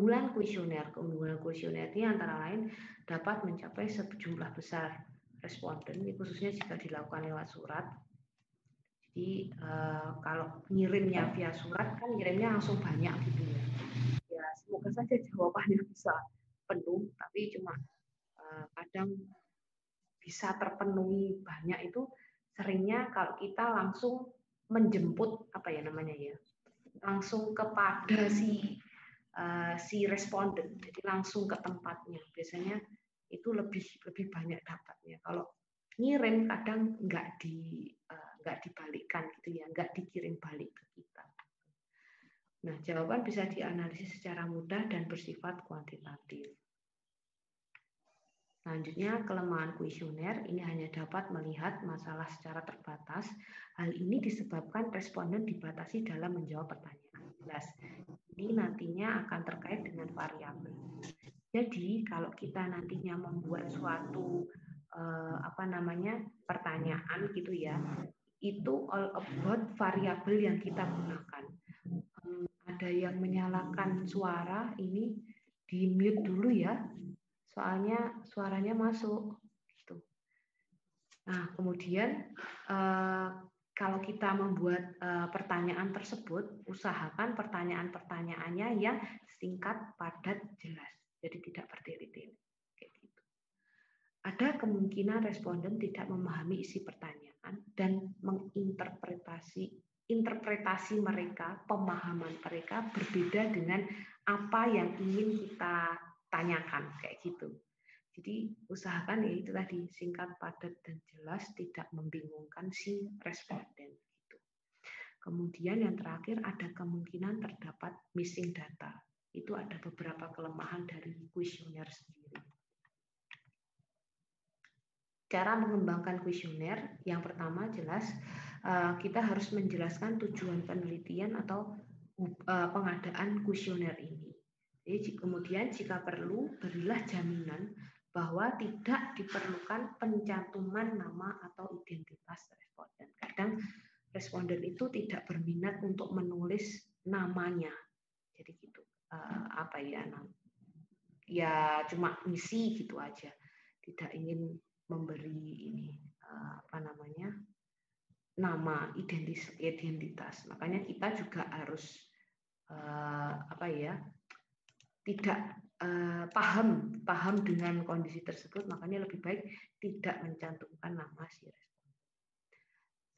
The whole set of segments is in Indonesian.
Keunggulan kuesioner ini antara lain dapat mencapai sejumlah besar responden, khususnya jika dilakukan lewat surat. Jadi kalau ngirimnya via surat kan ngirimnya langsung banyak gitu ya. Ya semoga saja jawabannya bisa penuh, tapi cuma kadang bisa terpenuhi banyak itu seringnya kalau kita langsung menjemput langsung kepada si responden, jadi langsung ke tempatnya. Biasanya itu lebih banyak dapatnya. Kalau ngirim kadang nggak dibalikkan gitu ya, nggak dikirim balik ke kita. Nah, jawaban bisa dianalisis secara mudah dan bersifat kuantitatif. Selanjutnya, kelemahan kuesioner ini hanya dapat melihat masalah secara terbatas. Hal ini disebabkan responden dibatasi dalam menjawab pertanyaan. Jelas, ini nantinya akan terkait dengan variabel. Jadi, kalau kita nantinya membuat suatu pertanyaan gitu ya, itu all about variabel yang kita gunakan. Ada yang menyalakan suara, ini di mute dulu ya, soalnya suaranya masuk gitu. Nah, kemudian kalau kita membuat pertanyaan tersebut, usahakan pertanyaan-pertanyaannya yang singkat, padat, jelas, jadi tidak bertele-tele. Ada kemungkinan responden tidak memahami isi pertanyaan dan interpretasi mereka, pemahaman mereka berbeda dengan apa yang ingin kita tanyakan, kayak gitu. Jadi usahakan ya itu tadi, singkat, padat, dan jelas, tidak membingungkan si responden. Gitu. Kemudian yang terakhir, ada kemungkinan terdapat missing data. Itu ada beberapa kelemahan dari kuesioner sendiri. Cara mengembangkan kuesioner, yang pertama jelas kita harus menjelaskan tujuan penelitian atau pengadaan kuesioner ini. Jadi kemudian jika perlu, berilah jaminan bahwa tidak diperlukan pencantuman nama atau identitas responden. Kadang responden itu tidak berminat untuk menulis namanya, jadi gitu ya cuma ngisi gitu aja, tidak ingin memberi nama identitas. Makanya kita juga harus tidak paham dengan kondisi tersebut. Makanya lebih baik tidak mencantumkan nama si responden.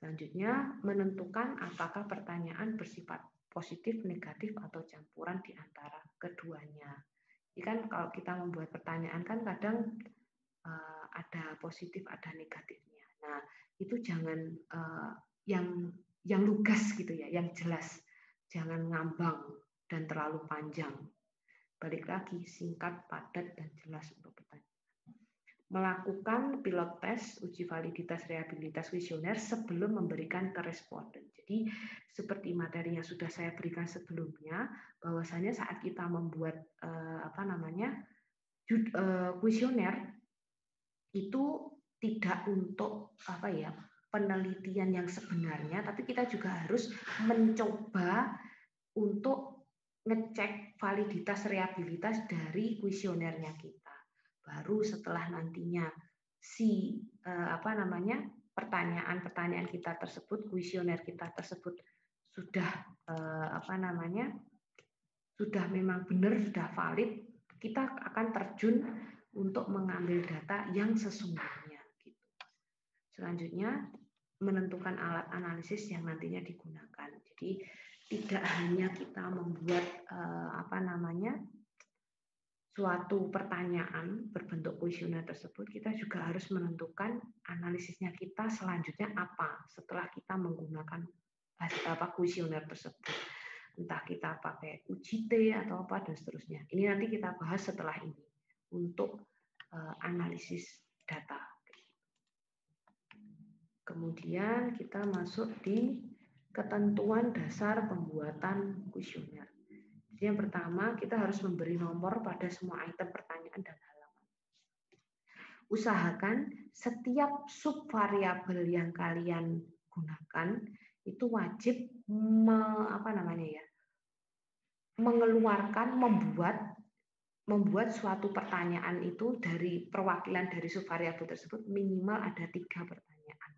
Selanjutnya, menentukan apakah pertanyaan bersifat positif, negatif, atau campuran di antara keduanya. Jadi kan kalau kita membuat pertanyaan kan kadang ada positif, ada negatifnya. Nah, itu jangan yang lugas gitu ya, yang jelas. Jangan ngambang dan terlalu panjang. Balik lagi, singkat, padat, dan jelas untuk pertanyaan. Melakukan pilot test uji validitas rehabilitas kuesioner sebelum memberikan ke responden. Jadi seperti materi yang sudah saya berikan sebelumnya, bahwasanya saat kita membuat kuesioner itu tidak untuk penelitian yang sebenarnya, tapi kita juga harus mencoba untuk ngecek validitas rehabilitas dari kuesionernya kita. Baru setelah nantinya pertanyaan-pertanyaan kita tersebut, kuesioner kita tersebut sudah sudah memang benar, sudah valid, kita akan terjun untuk mengambil data yang sesungguhnya. Gitu. Selanjutnya, menentukan alat analisis yang nantinya digunakan. Jadi tidak hanya kita membuat suatu pertanyaan berbentuk kuesioner tersebut, kita juga harus menentukan analisisnya kita selanjutnya apa setelah kita menggunakan kuesioner tersebut. Entah kita pakai UJT atau apa dan seterusnya. Ini nanti kita bahas setelah ini untuk analisis data. Kemudian kita masuk di ketentuan dasar pembuatan kuesioner. Jadi yang pertama, kita harus memberi nomor pada semua item pertanyaan dan halaman. Usahakan setiap subvariabel yang kalian gunakan itu wajib membuat membuat suatu pertanyaan itu dari perwakilan dari subvariabel tersebut minimal ada 3 pertanyaan.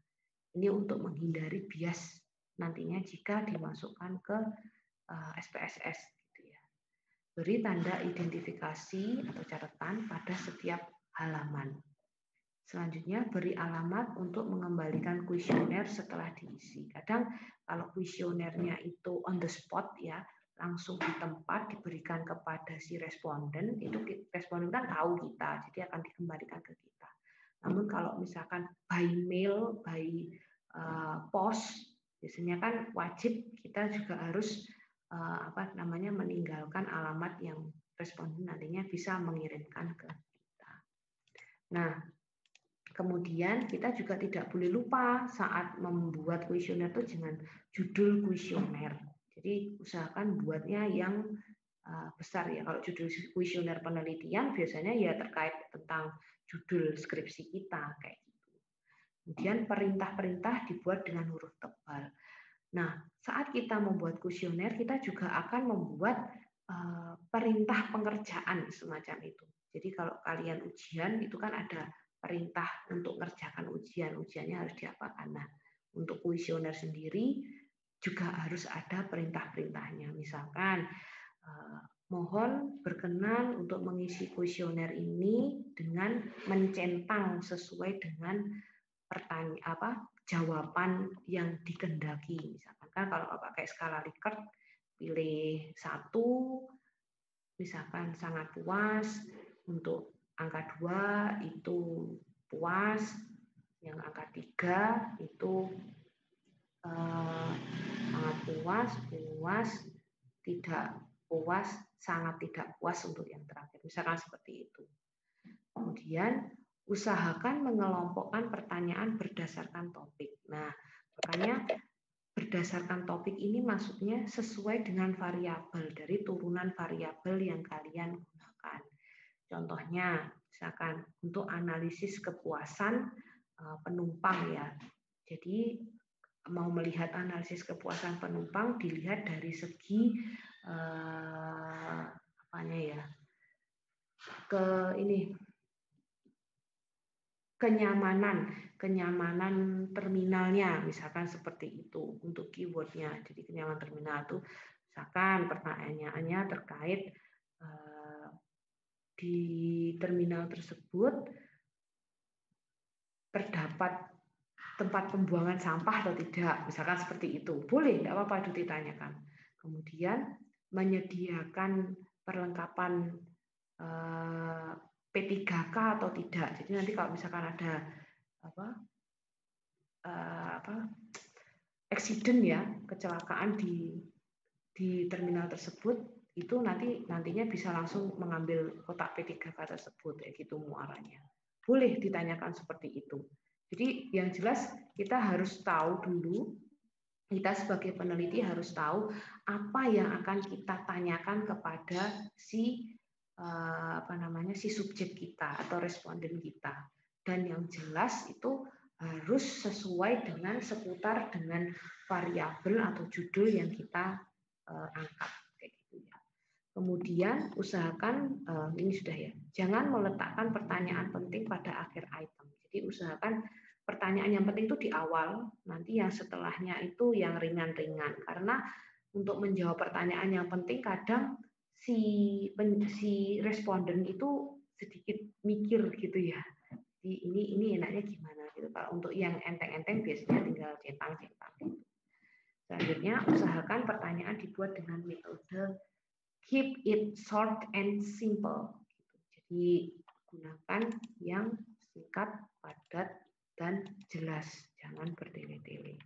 Ini untuk menghindari bias nantinya jika dimasukkan ke SPSS. Gitu ya. Beri tanda identifikasi atau catatan pada setiap halaman. Selanjutnya, beri alamat untuk mengembalikan kuesioner setelah diisi. Kadang kalau kuesionernya itu on the spot ya, langsung di tempat diberikan kepada si responden, itu responden kan tahu kita, jadi akan dikembalikan ke kita. Namun kalau misalkan by mail, by pos, biasanya kan wajib kita juga harus meninggalkan alamat yang responden nantinya bisa mengirimkan ke kita. Nah, kemudian kita juga tidak boleh lupa saat membuat kuesioner itu dengan judul kuesioner. Jadi usahakan buatnya yang besar ya. Kalau judul kuesioner penelitian biasanya ya terkait tentang judul skripsi kita kayak gitu. Kemudian perintah-perintah dibuat dengan huruf tebal. Nah, saat kita membuat kuesioner kita juga akan membuat perintah pengerjaan semacam itu. Jadi kalau kalian ujian itu kan ada perintah untuk mengerjakan ujian, ujiannya harus diapakan. Nah, untuk kuesioner sendiri juga harus ada perintah-perintahnya. Misalkan, mohon berkenan untuk mengisi kuesioner ini dengan mencentang sesuai dengan jawaban yang dikehendaki. Misalkan kan kalau pakai skala Likert, pilih 1, misalkan sangat puas, untuk angka 2 itu puas, yang angka 3 itu sangat puas, puas, tidak puas, sangat tidak puas untuk yang terakhir. Misalkan seperti itu. Kemudian usahakan mengelompokkan pertanyaan berdasarkan topik. Nah, makanya berdasarkan topik ini maksudnya sesuai dengan variabel dari turunan variabel yang kalian gunakan. Contohnya, misalkan untuk analisis kepuasan penumpang ya. Jadi mau melihat analisis kepuasan penumpang dilihat dari segi kenyamanan terminalnya, misalkan seperti itu untuk keywordnya. Jadi kenyamanan terminal itu misalkan pertanyaannya terkait di terminal tersebut terdapat tempat pembuangan sampah atau tidak, misalkan seperti itu. Boleh, tidak apa-apa itu ditanyakan. Kemudian menyediakan perlengkapan P3K atau tidak. Jadi nanti kalau misalkan ada accident ya, kecelakaan di terminal tersebut, itu nantinya bisa langsung mengambil kotak P3K tersebut, kayak gitu muaranya. Boleh ditanyakan seperti itu. Jadi yang jelas kita harus tahu dulu, kita sebagai peneliti harus tahu apa yang akan kita tanyakan kepada si subjek kita atau responden kita. Dan yang jelas itu harus sesuai dengan seputar dengan variabel atau judul yang kita angkat kayak gitu ya. Kemudian usahakan ini sudah ya, jangan meletakkan pertanyaan penting pada akhir item. Jadi usahakan pertanyaan yang penting itu di awal, nanti yang setelahnya itu yang ringan-ringan. Karena untuk menjawab pertanyaan yang penting kadang si responden itu sedikit mikir gitu ya. Jadi ini enaknya gimana gitu. Kalau untuk yang enteng-enteng biasanya tinggal centang-centang gitu. Selanjutnya usahakan pertanyaan dibuat dengan metode keep it short and simple. Jadi gunakan yang singkat, padat, dan jelas, jangan bertele-tele.